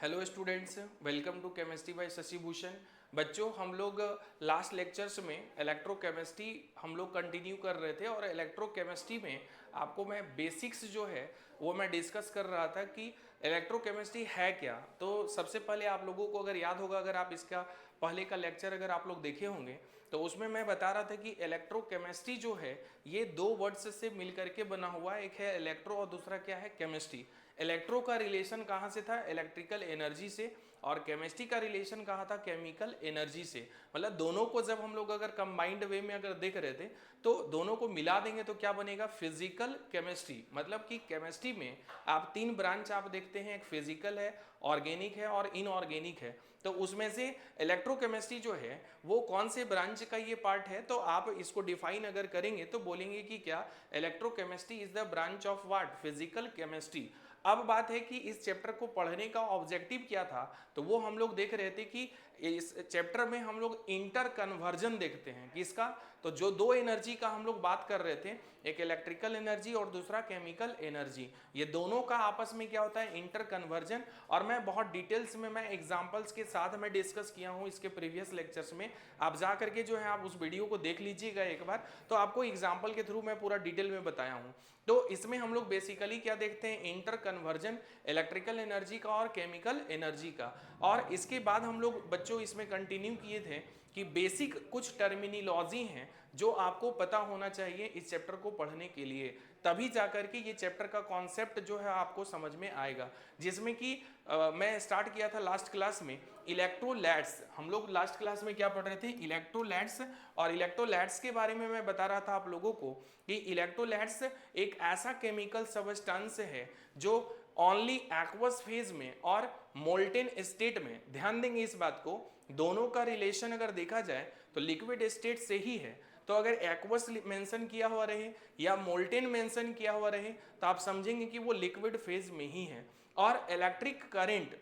Hello students, welcome to chemistry by Shashi Bhushan. बच्चों, हम लोग लास्ट लेक्चर्स में इलेक्ट्रोकेमिस्ट्री हम लोग कंटिन्यू कर रहे थे और इलेक्ट्रोकेमिस्ट्री में आपको मैं बेसिक्स जो है वो मैं डिस्कस कर रहा था कि इलेक्ट्रोकेमिस्ट्री है क्या। तो सबसे पहले आप लोगों को अगर याद होगा, अगर आप इसका पहले का लेक्चर अगर आप लोग देखे होंगे तो उसमें मैं बता रहा था कि इलेक्ट्रोकेमिस्ट्री जो है ये दो वर्ड्स से मिल करके बना हुआ है। एक है इलेक्ट्रो और दूसरा क्या है, केमिस्ट्री। इलेक्ट्रो का रिलेशन कहाँ से था, इलेक्ट्रिकल एनर्जी से, और केमिस्ट्री का रिलेशन कहाँ था, केमिकल एनर्जी से। मतलब दोनों को जब हम लोग अगर कंबाइंड वे में अगर देख रहे थे तो दोनों को मिला देंगे तो क्या बनेगा, फिजिकल केमिस्ट्री। मतलब कि केमिस्ट्री में आप तीन ब्रांच आप देखते हैं, एक फिजिकल है, ऑर्गेनिक है और इनऑर्गेनिक है। तो उसमें से इलेक्ट्रोकेमिस्ट्री जो है वो कौन से ब्रांच का ये पार्ट है, तो आप इसको डिफाइन अगर करेंगे तो बोलेंगे कि क्या, electrochemistry is the branch of what, physical chemistry. अब बात है कि इस चैप्टर को पढ़ने का ऑब्जेक्टिव क्या था, तो वो हम लोग देख रहे थे कि इस चैप्टर में हम लोग इंटर कन्वर्जन देखते हैं। किसका, तो जो दो एनर्जी का हम लोग बात कर रहे थे, एक इलेक्ट्रिकल एनर्जी और दूसरा केमिकल एनर्जी, ये दोनों का आपस में क्या होता है, इंटर कन्वर्जन। और मैं बहुत डिटेल्स में मैं एग्जांपल्स के साथ मैं डिस्कस किया हूं इसके प्रीवियस लेक्चर्स में। आप जा करके जो है आप उस वीडियो को देख लीजिएगा एक बार, तो आपको एग्जाम्पल के थ्रू मैं पूरा डिटेल में बताया हूं। तो इसमें हम लोग बेसिकली क्या देखते हैं, इंटर कन्वर्जन इलेक्ट्रिकल एनर्जी का और केमिकल एनर्जी का। और इसके बाद हम लोग बच्चों इसमें कंटिन्यू किए थे कि बेसिक कुछ टर्मिनोलॉजी हैं जो आपको पता होना चाहिए इस चैप्टर को पढ़ने के लिए, तभी जाकर के ये चैप्टर का कॉन्सेप्ट जो है आपको समझ में आएगा। जिसमें कि मैं स्टार्ट किया था लास्ट क्लास में इलेक्ट्रोलाइट्स। हम लोग लास्ट क्लास में क्या पढ़ रहे थे, इलेक्ट्रोलाइट्स। और इलेक्ट्रोलाइट्स के बारे में मैं बता रहा था आप लोगों को कि इलेक्ट्रोलाइट्स एक ऐसा केमिकल सब्सटेंस है जो ओनली एक्वस फेज में और मोल्टेन स्टेट में, ध्यान देंगे इस बात को, दोनों का रिलेशन अगर देखा जाए तो लिक्विड स्टेट से ही है। तो अगर एक्वस मेंशन किया हुआ रहे या मोल्टेन मेंशन किया हुआ रहे तो आप समझेंगे कि वो लिक्विड फेज में ही है। और इलेक्ट्रिक करंट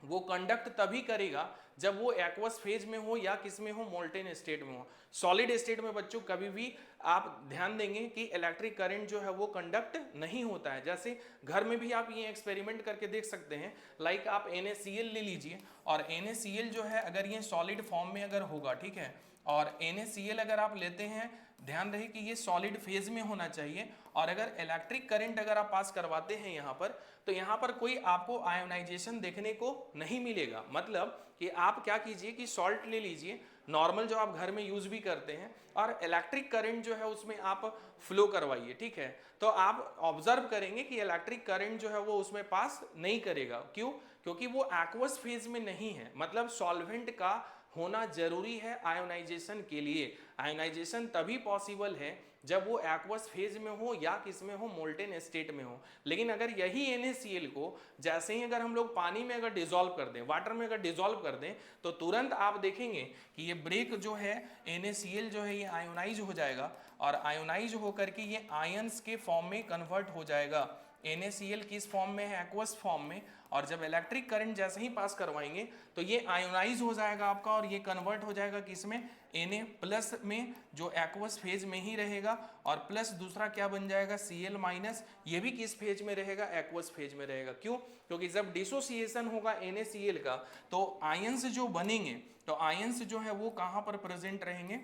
वो कंडक्ट तभी करेगा जब वो एक्वस फेज में हो या किस में हो, मोल्टेन स्टेट में हो। सॉलिड स्टेट में बच्चों कभी भी आप ध्यान देंगे कि इलेक्ट्रिक करंट जो है वो कंडक्ट नहीं होता है। जैसे घर में भी आप ये एक्सपेरिमेंट करके देख सकते हैं। लाइक आप NaCl ले लीजिए, और NaCl जो है अगर ये सॉलिड फॉर्म में अगर होगा, ठीक है, और NaCl अगर आप लेते हैं, ध्यान रहे कि ये सॉलिड फेज में होना चाहिए। और अगर इलेक्ट्रिक करंट अगर आप पास करवाते हैं यहाँ पर, तो यहाँ पर कोई आपको आयोनाइजेशन देखने को नहीं मिलेगा। मतलब कि आप क्या कीजिए कि सॉल्ट ले लीजिए, नॉर्मल जो आप घर में यूज भी करते हैं, और इलेक्ट्रिक करंट जो है उसमें आप फ्लो करवाइए, ठीक है। तो आप ऑब्जर्व करेंगे कि इलेक्ट्रिक करंट जो है वो उसमें पास नहीं करेगा। क्यों, क्योंकि वो एक्वस फेज में नहीं है। मतलब सॉल्वेंट का होना जरूरी है आयोनाइजेशन के लिए। आयोनाइजेशन तभी पॉसिबल है जब वो एक्वस फेज में हो या किस में हो, मोल्टेन स्टेट में हो। लेकिन अगर यही NaCl को जैसे ही अगर हम लोग पानी में अगर डिसॉल्व कर दें, वाटर में अगर डिसॉल्व कर दें, तो तुरंत आप देखेंगे कि ये ब्रेक जो है, NaCl जो है ये आयोनाइज हो जाएगा, और आयोनाइज होकर के ये आयंस के फॉर्म में कन्वर्ट हो जाएगा। NaCl किस फॉर्म में है, एक्वस फॉर्म में। और जब इलेक्ट्रिक करंट जैसे ही पास करवाएंगे तो ये आयोनाइज हो जाएगा आपका, और ये कन्वर्ट हो जाएगा किसमें, Na प्लस में, जो एक्वस फेज में ही रहेगा। और प्लस दूसरा क्या बन जाएगा, Cl माइनस, ये भी किस फेज में रहेगा, एक्वस फेज में रहेगा। क्यों, क्योंकि जब डिसोसिएशन होगा NaCl का तो आयंस जो बनेंगे, तो आयंस जो है वो कहाँ पर प्रेजेंट रहेंगे,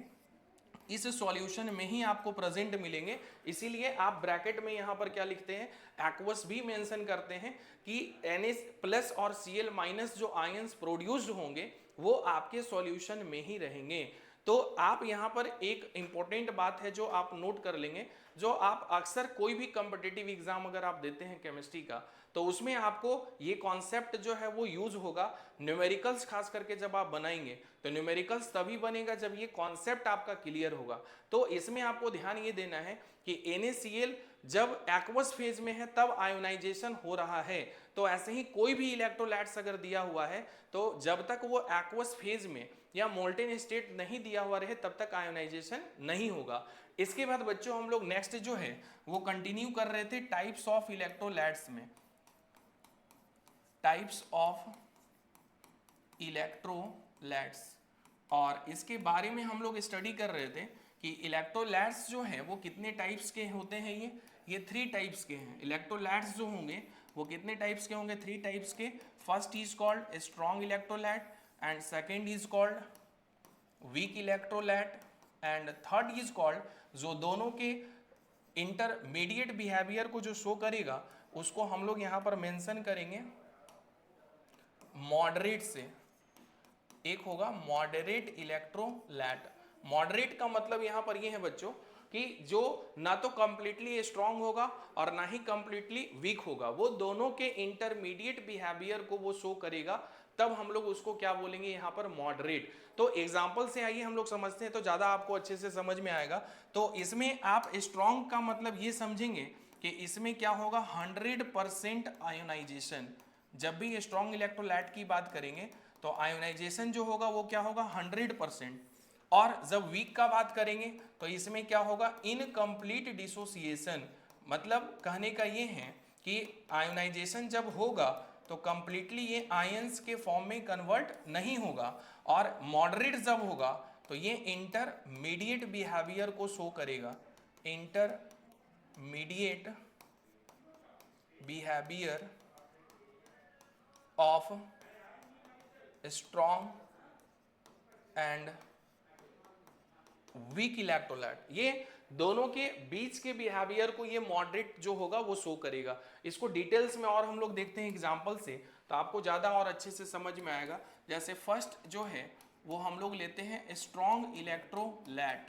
इस सॉल्यूशन में ही आपको प्रेजेंट मिलेंगे। इसीलिए आप ब्रैकेट में यहां पर क्या लिखते हैं, एक्वस भी मेंशन करते हैं कि Na प्लस और Cl माइनस जो आयंस प्रोड्यूस्ड होंगे वो आपके सॉल्यूशन में ही रहेंगे। तो आप यहां पर एक इंपॉर्टेंट बात है जो आप नोट कर लेंगे, जो आप अक्सर कोई भी कॉम्पिटिटिव एग्जाम अगर आप देते हैं केमिस्ट्री का, तो उसमें आपको ये कॉन्सेप्ट जो है वो यूज होगा। न्यूमेरिकल्स खास करके जब आप बनाएंगे तो न्यूमेरिकल्स तभी बनेगा जब ये कॉन्सेप्ट आपका क्लियर होगा। तो इसमें आपको ध्यान ये देना है कि NaCl जब एक्वस फेज में है तब आयोनाइजेशन हो रहा है। तो ऐसे ही कोई भी इलेक्ट्रोलाइट्स अगर दिया हुआ है तो जब तक वो एक्वस फेज में या मोल्टेन स्टेट नहीं दिया हुआ रहे तब तक आयोनाइजेशन नहीं होगा। इसके बाद बच्चों हम लोग नेक्स्ट जो है वो कंटिन्यू कर रहे थे टाइप्स ऑफ इलेक्ट्रोलाइट्स में, टाइप्स ऑफ इलेक्ट्रोलाइट्स। और इसके बारे में हम लोग स्टडी कर रहे थे कि इलेक्ट्रोलाइट्स जो है वो कितने टाइप्स के होते हैं। ये 3 टाइप्स के हैं। इलेक्ट्रोलाइट्स जो होंगे वो कितने टाइप्स के होंगे? 3 टाइप्स के। First is called strong electrolyte and second is called weak electrolyte and third is called, जो दोनों के इंटरमीडिएट बिहेवियर को जो शो करेगा उसको हम लोग यहाँ पर मेंशन करेंगे मॉडरेट से। एक होगा मॉडरेट इलेक्ट्रोलाइट। मॉडरेट का मतलब यहाँ पर ये है बच्चों कि जो ना तो कंप्लीटली स्ट्रांग होगा और ना ही कंप्लीटली वीक होगा, वो दोनों के इंटरमीडिएट बिहेवियर को वो शो करेगा, तब हम लोग उसको क्या बोलेंगे यहाँ पर? मॉडरेट। तो एग्जांपल से आइए हम लोग समझते हैं तो ज्यादा आपको अच्छे से समझ में आएगा। तो इसमें आप स्ट्रांग का मतलब ये समझेंगे कि इसमें क्या होगा? 100% आयोनाइजेशन। जब भी स्ट्रॉन्ग इलेक्ट्रोलाइट की बात करेंगे तो आयोनाइजेशन जो होगा वो क्या होगा? 100%। और जब वीक का बात करेंगे तो इसमें क्या होगा? Incomplete dissociation. मतलब कहने का ये है कि आयोनाइजेशन जब होगा तो कंप्लीटली ये आयंस के फॉर्म में कन्वर्ट नहीं होगा, और मॉडरेट जब होगा तो ये इंटरमीडिएट बिहेवियर को शो करेगा। Intermediate behaviour of strong and weak electrolyte, ये दोनों के बीच के बिहेवियर को ये मॉडरेट जो होगा वो शो करेगा। इसको डिटेल्स में और हम लोग देखते हैं एग्जांपल से, तो आपको ज़्यादा और अच्छे से समझ में आएगा। जैसे फर्स्ट जो है वो हम लोग लेते हैं स्ट्रॉन्ग इलेक्ट्रोलाइट।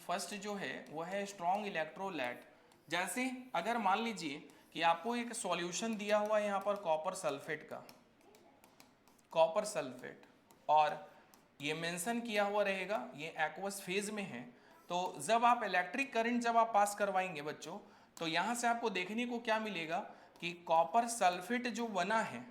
फर्स्ट जो है वो है स्ट्रॉन्ग इलेक्ट्रोलाइट। जैसे अगर मान लीजिए कि आपको एक सॉल्यूशन दिया हुआ है यहाँ पर कॉपर सल्फेट का, कॉपर सल्फेट, और ये मेंशन किया हुआ रहेगा ये एक्वस फेज में है। तो जब आप इलेक्ट्रिक करंट जब आप पास करवाएंगे बच्चों, तो यहाँ से आपको देखने को क्या मिलेगा कि कॉपर सल्फेट जो बना है,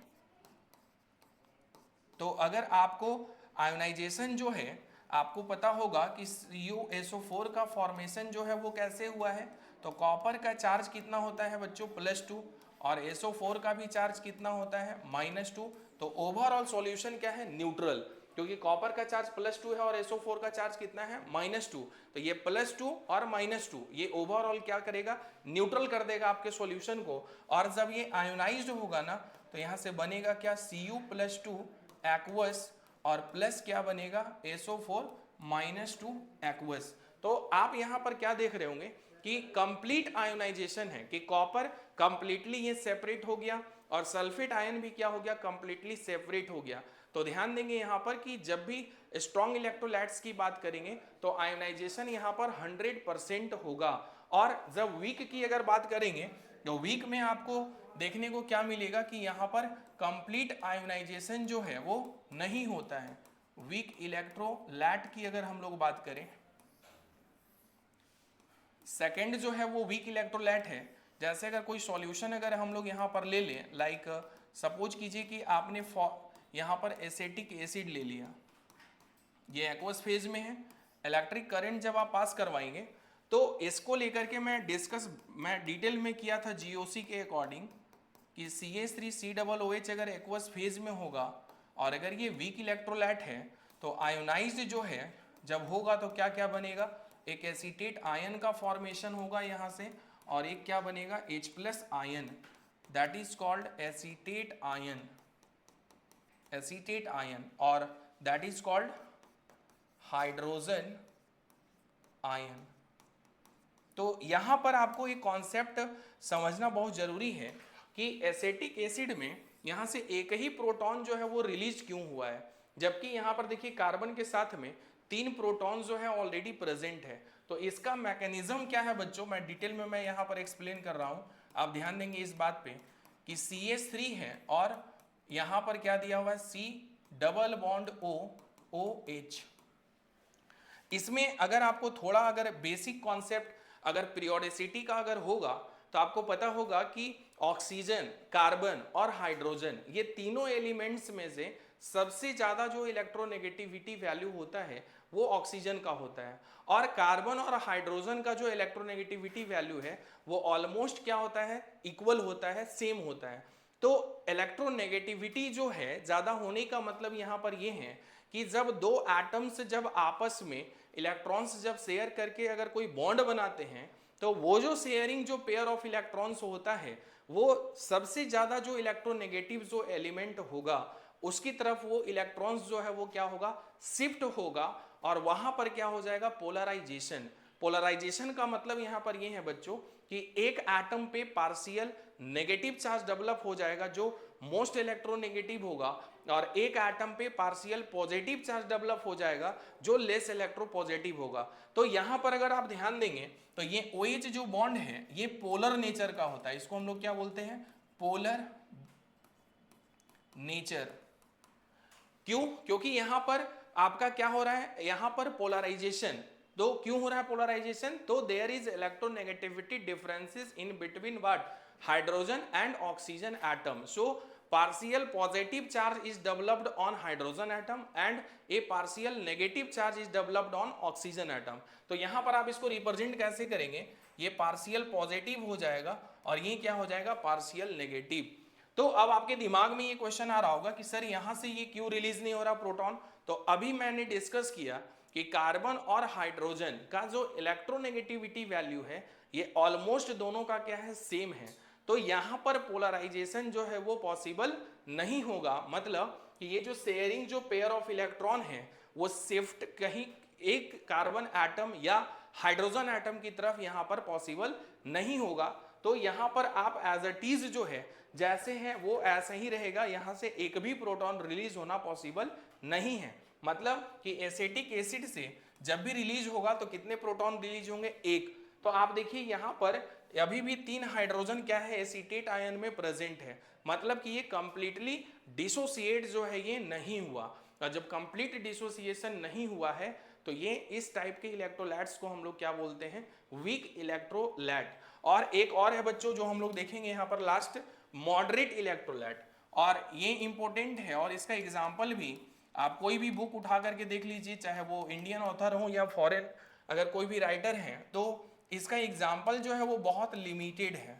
तो अगर आपको आयोनाइजेशन जो है आपको पता होगा कि CuSO4 का फॉर्मेशन जो है वो कैसे हुआ है, तो कॉपर का चार्ज कितना होता है बच्चों? +2, और SO4 का भी चार्ज कितना होता है? -2। तो ओवरऑल सॉल्यूशन क्या है? न्यूट्रल, क्योंकि कॉपर का चार्ज +2 है और SO4 का चार्ज कितना है? -2। तो ये +2 और -2 ये ओवरऑल क्या करेगा? न्यूट्रल कर देगा आपके सॉल्यूशन को। और जब ये आयोनाइज्ड होगा ना तो यहाँ से बनेगा क्या? Cu+2 एक्वस, और प्लस क्या बनेगा? SO4 -2 aqueous. तो आप यहाँ पर क्या देख रहे होंगे कि कंप्लीट आयोनाइजेशन है, कि कॉपर कंप्लीटली ये सेपरेट हो गया और सल्फेट आयन भी क्या हो गया? कंप्लीटली सेपरेट हो गया। तो ध्यान देंगे यहाँ पर कि जब भी स्ट्रॉन्ग इलेक्ट्रोलाइट्स की बात करेंगे तो आयोनाइजेशन यहाँ पर 100% होगा। और जब वीक की अगर बात करेंगे तो वीक में आपको देखने को क्या मिलेगा कि यहाँ पर कंप्लीट आयोनाइजेशन जो है वो नहीं होता है। वीक इलेक्ट्रोलाइट की अगर हम लोग बात करें, सेकेंड जो है वो वीक इलेक्ट्रोलाइट है। जैसे अगर कोई सॉल्यूशन अगर हम लोग यहाँ पर ले लें, लाइक सपोज कीजिए कि आपने यहाँ पर एसिटिक एसिड ले लिया, ये एक्वस फेज में है, इलेक्ट्रिक करंट जब आप पास करवाएंगे तो इसको लेकर के मैं डिटेल में किया था GOC के अकॉर्डिंग कि CH3COOH अगर एक्वस फेज में होगा और अगर ये वीक इलेक्ट्रोलाइट है तो आयोनाइज्ड जो है जब होगा तो क्या क्या बनेगा? एक एसीटेट आयन का फॉर्मेशन होगा यहाँ से, और एक क्या बनेगा? H+ ion, that is called acetate ion, acetate ion, और that is called hydrogen ion. तो यहाँ पर आपको एक कॉन्सेप्ट समझना बहुत जरूरी है कि एसिटिक एसिड में यहाँ से एक ही प्रोटॉन जो है वो रिलीज क्यों हुआ है, जबकि यहाँ पर देखिए कार्बन के साथ में 3 प्रोटॉन जो है ऑलरेडी प्रेजेंट है। तो इसका मैकेनिज्म क्या है बच्चों, मैं डिटेल में मैं यहाँ पर एक्सप्लेन कर रहा हूँ। आप ध्यान देंगे इस बात पे कि CH3 है और यहाँ पर क्या दिया हुआ है? C+O OH। इसमें अगर आपको थोड़ा अगर बेसिक कॉन्सेप्ट अगर पीरियोडिसिटी का अगर होगा तो आपको पता होगा कि ऑक्सीजन, कार्बन और हाइड्रोजन ये तीनों एलिमेंट्स में से सबसे ज्यादा जो इलेक्ट्रोनेगेटिविटी वैल्यू होता है वो ऑक्सीजन का होता है, और कार्बन और हाइड्रोजन का जो इलेक्ट्रोनेगेटिविटी वैल्यू है वो ऑलमोस्ट क्या होता है? इक्वल होता है, सेम होता है। तो इलेक्ट्रोनेगेटिविटी जो है ज्यादा होने का मतलब यहाँ पर ये है कि जब दो एटम्स जब आपस में इलेक्ट्रॉन्स जब शेयर करके अगर कोई बॉन्ड बनाते हैं तो वो जो शेयरिंग जो पेयर ऑफ इलेक्ट्रॉन्स होता है वो सबसे ज्यादा जो इलेक्ट्रोनेगेटिव जो एलिमेंट होगा उसकी तरफ वो इलेक्ट्रॉन्स जो है वो क्या होगा, शिफ्ट होगा, और वहां पर क्या हो जाएगा, पोलराइजेशन। पोलराइजेशन का मतलब यहां पर ये है बच्चों कि एक एटम पे पार्शियल नेगेटिव चार्ज डेवलप हो जाएगा जो मोस्ट इलेक्ट्रोनेगेटिव होगा, और एक एटम पे पार्शियल पॉजिटिव चार्ज डेवलप हो जाएगा जो लेस इलेक्ट्रोपॉजिटिव होगा। तो यहां पर अगर आप ध्यान देंगे तो ये OH जो बॉन्ड है ये पोलर नेचर का होता है, इसको हम लोग क्या बोलते हैं, पोलर नेचर। क्यों? क्योंकि यहां पर आपका क्या हो रहा है, यहां पर पोलराइजेशन। तो क्यों हो रहा है पोलराइजेशन, तो there is electronegativity differences in between what, hydrogen and oxygen atom. So partial positive charge is developed on hydrogen atom and a partial negative charge is developed on oxygen atom। तो यहां पर आप इसको represent कैसे करेंगे, ये partial positive हो जाएगा और ये क्या हो जाएगा, पार्शियल नेगेटिव। तो अब आपके दिमाग में ये क्वेश्चन आ रहा होगा कि सर यहां से ये क्यों रिलीज नहीं हो रहा प्रोटॉन। तो अभी मैंने डिस्कस किया कि कार्बन और हाइड्रोजन का जो इलेक्ट्रोनेगेटिविटी वैल्यू है ये ऑलमोस्ट दोनों का क्या है, सेम है। तो यहां पर पोलराइजेशन जो है वो पॉसिबल नहीं होगा, मतलब कि ये जो शेयरिंग जो पेयर ऑफ इलेक्ट्रॉन है वो शिफ्ट कहीं एक कार्बन एटम या हाइड्रोजन एटम की तरफ यहां पर पॉसिबल नहीं होगा। तो यहां पर आप एज अ टीज जो है जैसे है वो ऐसा ही रहेगा, यहां से एक भी प्रोटॉन रिलीज होना पॉसिबल नहीं है। मतलब कि एसिटिक एसिड से जब भी रिलीज होगा तो कितने प्रोटॉन रिलीज होंगे, एक। तो आप देखिए यहां पर अभी भी 3 हाइड्रोजन क्या है, एसीटेट आयन में प्रेजेंट है, मतलब कि ये कंप्लीटली डिसोसिएट जो है ये नहीं हुआ। और जब कंप्लीट डिसोसिएशन नहीं हुआ है तो ये इस टाइप के इलेक्ट्रोलाइट्स को हम लोग क्या बोलते हैं, वीक इलेक्ट्रोलाइट। और एक और है बच्चों जो हम लोग देखेंगे यहाँ पर लास्ट, मॉडरेट इलेक्ट्रोलाइट, और ये इंपॉर्टेंट है और इसका एग्जाम्पल भी आप कोई भी बुक उठा करके देख लीजिए, चाहे वो इंडियन ऑथर हो या फॉरेन अगर कोई भी राइटर है, तो इसका एग्जाम्पल जो है वो बहुत लिमिटेड है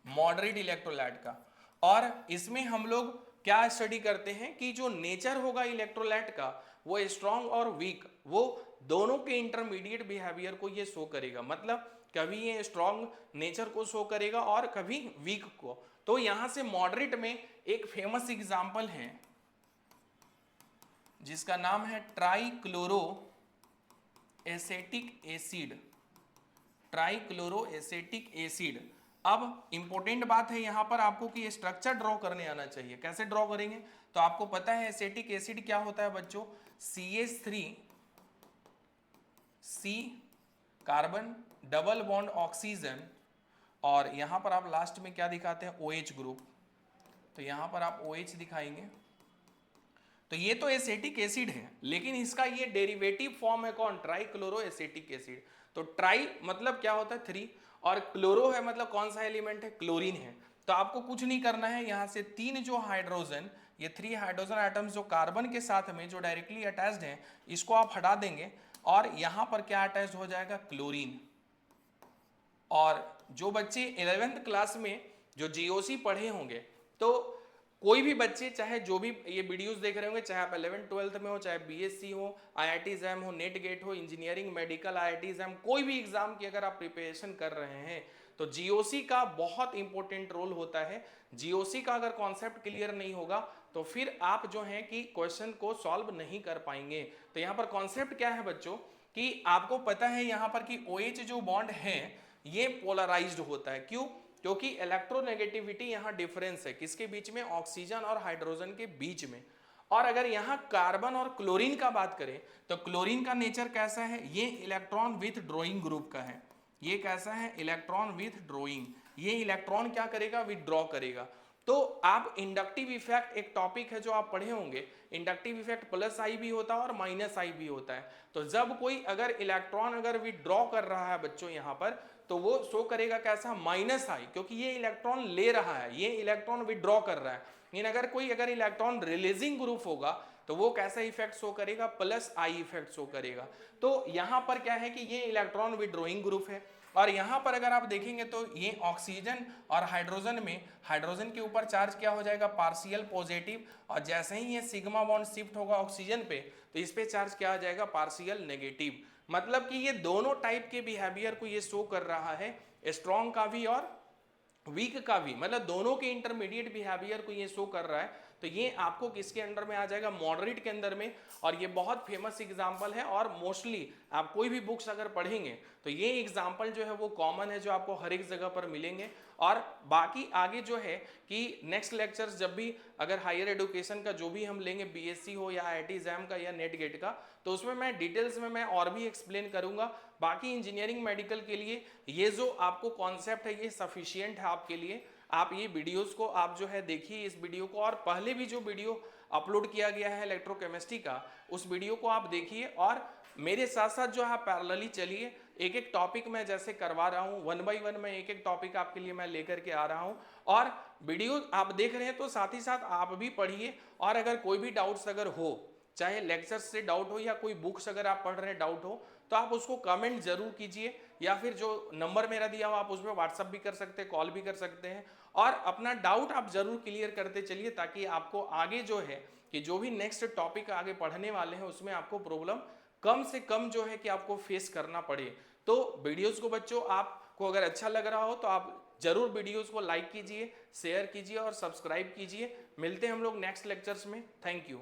मॉडरेट इलेक्ट्रोलाइट का। और इसमें हम लोग क्या स्टडी करते हैं कि जो नेचर होगा इलेक्ट्रोलाइट का वो स्ट्रॉन्ग और वीक, वो दोनों के इंटरमीडिएट बिहेवियर को ये शो करेगा, मतलब कभी ये स्ट्रॉन्ग नेचर को शो करेगा और कभी वीक को। तो यहां से मॉडरेट में एक फेमस एग्जाम्पल है जिसका नाम है trichloro acetic acid, trichloro acetic acid. अब इंपॉर्टेंट बात है यहां पर आपको कि ये स्ट्रक्चर ड्रॉ करने आना चाहिए। कैसे ड्रॉ करेंगे, तो आपको पता है एसेटिक एसिड क्या होता है बच्चों, CH3 C carbon double bond oxygen, और यहां पर आप लास्ट में क्या दिखाते हैं, OH ग्रुप। तो यहां पर आप OH दिखाएंगे। तो ये तो एसेटिक एसिड है लेकिन इसका ये डेरिवेटिव फॉर्म है कौन, ट्राइक्लोरो एसेटिक एसिड। तो ट्राई मतलब क्या होता है 3, और क्लोरो है मतलब कौन सा एलिमेंट है, क्लोरीन है। तो आपको कुछ नहीं करना है, यहां से 3 जो हाइड्रोजन, ये 3 हाइड्रोजन एटम्स जो कार्बन के साथ में जो डायरेक्टली अटैच्ड हैं इसको आप हटा देंगे और यहां पर क्या अटैच हो जाएगा, क्लोरीन। और जो बच्चे 11th क्लास में जो GOC पढ़े होंगे, तो कोई भी बच्चे चाहे जो भी ये वीडियोस देख रहे होंगे, चाहे आप 11th 12th में हो, चाहे BSc हो, IIT एग्जाम हो, नेट गेट हो, इंजीनियरिंग, मेडिकल, IIT एग्जाम, कोई भी एग्जाम की अगर आप प्रिपरेशन कर रहे हैं तो GOC का बहुत इंपॉर्टेंट रोल होता है। GOC का अगर कॉन्सेप्ट क्लियर नहीं होगा तो फिर आप जो है कि क्वेश्चन को सॉल्व नहीं कर पाएंगे। तो यहाँ पर कॉन्सेप्ट क्या है बच्चों कि आपको पता है यहाँ पर कि OH जो बॉन्ड है ये पोलराइज्ड होता है। क्यों? क्योंकि इलेक्ट्रोनेगेटिविटी यहाँ डिफरेंस है किसके बीच में, ऑक्सीजन और हाइड्रोजन के बीच में। और अगर यहाँ कार्बन और क्लोरीन का बात करें तो क्लोरीन का नेचर कैसा है, ये इलेक्ट्रॉन विथ ड्रॉइंग ग्रुप का है। ये कैसा है, इलेक्ट्रॉन विथ ड्रॉइंग, ये इलेक्ट्रॉन क्या करेगा, विथड्रॉ करेगा। तो आप इंडक्टिव इफेक्ट एक टॉपिक है जो आप पढ़े होंगे, इंडक्टिव इफेक्ट +I भी होता है और -I भी होता है। तो जब कोई अगर इलेक्ट्रॉन अगर विथड्रॉ कर रहा है बच्चों यहाँ पर, तो वो शो करेगा कैसा, -I, क्योंकि ये इलेक्ट्रॉन ले रहा है, ये इलेक्ट्रॉन विथड्रॉ कर रहा है। लेकिन अगर कोई अगर इलेक्ट्रॉन रिलीजिंग ग्रुप होगा तो वो कैसा इफेक्ट शो करेगा, +I इफेक्ट शो करेगा। तो यहाँ पर क्या है कि ये इलेक्ट्रॉन विथड्रॉइंग ग्रुप है। और यहाँ पर अगर आप देखेंगे तो ये ऑक्सीजन और हाइड्रोजन में, हाइड्रोजन के ऊपर चार्ज क्या हो जाएगा, पार्शियल पॉजिटिव, और जैसे ही ये सिग्मा बॉन्ड शिफ्ट होगा ऑक्सीजन पे तो इस पे चार्ज क्या आ जाएगा, पार्शियल नेगेटिव। मतलब कि ये दोनों टाइप के बिहेवियर को ये शो कर रहा है, स्ट्रॉन्ग का भी और वीक का भी, मतलब दोनों के इंटरमीडिएट बिहेवियर को ये शो कर रहा है। तो ये आपको किसके अंडर में आ जाएगा, मॉडरेट के अंदर में। और ये बहुत फेमस एग्जांपल है और मोस्टली आप कोई भी बुक्स अगर पढ़ेंगे तो ये एग्जांपल जो है वो कॉमन है, जो आपको हर एक जगह पर मिलेंगे। और बाकी आगे जो है कि नेक्स्ट लेक्चर्स जब भी अगर हायर एजुकेशन का जो भी हम लेंगे, बीएससी हो या आईआईटी एग्जाम का या नेट गेट का, तो उसमें मैं डिटेल्स में मैं और भी एक्सप्लेन करूंगा। बाकी इंजीनियरिंग मेडिकल के लिए ये जो आपको कॉन्सेप्ट है ये सफिशियंट है आपके लिए। आप ये वीडियोस को आप जो है देखिए इस वीडियो को, और पहले भी जो वीडियो अपलोड किया गया है इलेक्ट्रोकेमिस्ट्री का उस वीडियो को आप देखिए, और मेरे साथ साथ जो है पैरेलली चलिए। एक एक टॉपिक मैं जैसे करवा रहा हूँ, 1 बाय 1 मैं एक एक टॉपिक आपके लिए मैं लेकर के आ रहा हूँ, और वीडियो आप देख रहे हैं तो साथ ही साथ आप भी पढ़िए। और अगर कोई भी डाउट्स अगर हो, चाहे लेक्चर्स से डाउट हो या कोई बुक्स अगर आप पढ़ रहे हैं डाउट हो, तो आप उसको कमेंट जरूर कीजिए, या फिर जो नंबर मेरा दिया हो आप उसमें व्हाट्सअप भी कर सकते हैं, कॉल भी कर सकते हैं, और अपना डाउट आप जरूर क्लियर करते चलिए, ताकि आपको आगे जो है कि जो भी नेक्स्ट टॉपिक आगे पढ़ने वाले हैं उसमें आपको प्रॉब्लम कम से कम जो है कि आपको फेस करना पड़े। तो वीडियोस को बच्चों आपको अगर अच्छा लग रहा हो तो आप जरूर वीडियोस को लाइक कीजिए, शेयर कीजिए और सब्सक्राइब कीजिए। मिलते हैं हम लोग नेक्स्ट लेक्चर्स में। Thank you.